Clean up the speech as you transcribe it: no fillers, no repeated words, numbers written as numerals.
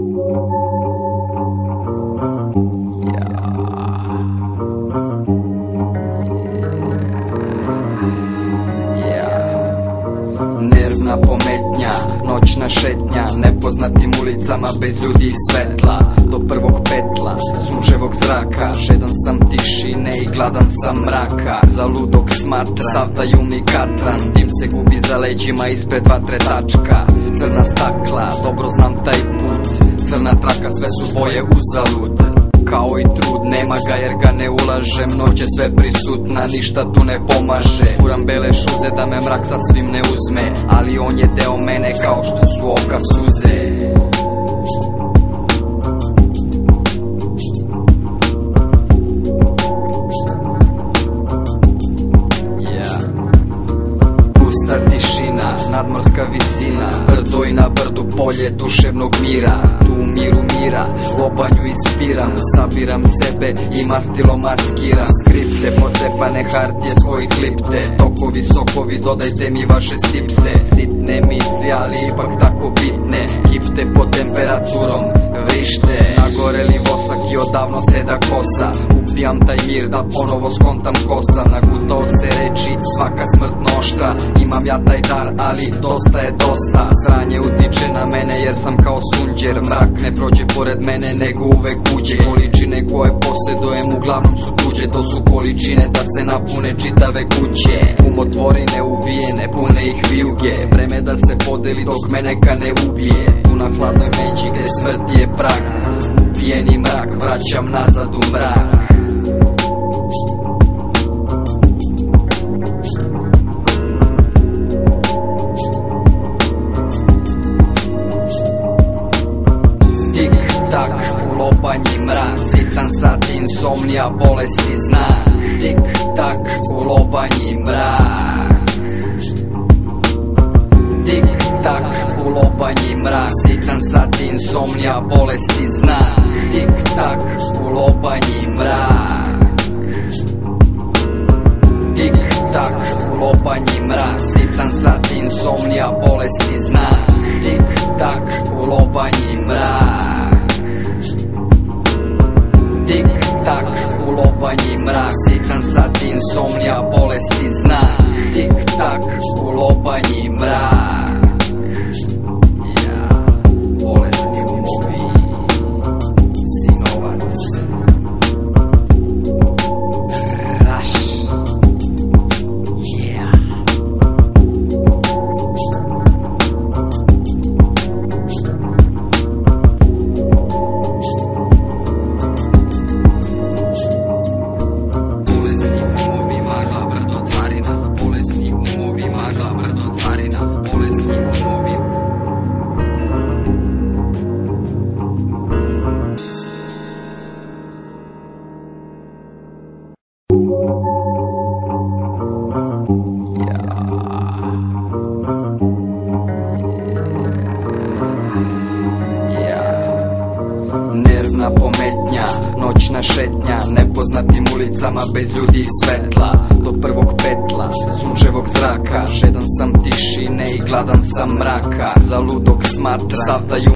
Nervna pometnja, noćna šetnja, nepoznatim ulicama bez ljudi i svetla. Do prvog petla, sunčevog zraka, žedan sam tišine i gladan sam mraka. Za ludog smatram, sav taj umni katran, dim se gubi za leđima ispred vatre tačka. Crna stakla, dobro znam taj put, crna traka, sve su boje uzalud. Kao i trud, nema ga jer ga ne ulažem. Noć je sve prisutna, ništa tu ne pomaže. Furam bele šuze da me mrak sasvim ne uzme, ali on je deo mene kao što su oka suze. Gusta tišina, nadmorska visina, brdo i na brdu polje duševnog mira. Tu u miru mira, lobanju ispiram, sabiram sebe i mastilo maskiram. Skripte, pocepane hartije s kojih lipte, tokovi, sokovi, dodajte mi vaše stipse. Sitne misli, ali ipak tako bitne, kipte pod temperaturom, vrište. Nagoreli vosak i odavno seda kosa, upijam taj mir da ponovo skontam kosa. Nagutao se reči, svaka smrtno oštra, imam ja taj dar, ali dosta je dosta. Sranje utiče na mene jer sam kao sunđer, mrak ne prođe pored mene nego uvek uđe. Količine koje posjedujem uglavnom su tuđe, to su količine da se napune čitave kuće. Umotvorine uvijene, pune ih vijuge, vreme da se podeli dok me neka ne ubije. Tu na hladnoj međi gde smrt je prag, upijeni mrak vraćam nazad u mrak. Tak, ulopanji mrak, sitan sat insomnija, bolesti znak. Tik tak, ulopanji mrak. Tik tak, ulopanji mrak, sitan sat insomnija, bolesti znak. Tik tak, ulopanji mrak. Tik tak, ulopanji mrak, sitan sat insomnija, bolesti znak. Tik tak, ulopanji mrak. Tik tak, ulopanji mrak, sitan sat insomnija, bolesti znak. Tik tak, ulopanji mrak. Bolesti umovi, sinovac, raš. Nervna pometnja, noćna šetnja, nepoznatim ulicama bez ljudi i svetla. Do prvog petla, sunčevog zraka, žedan sam tišine i gladan sam mraka. Za ludog smatram, sav taj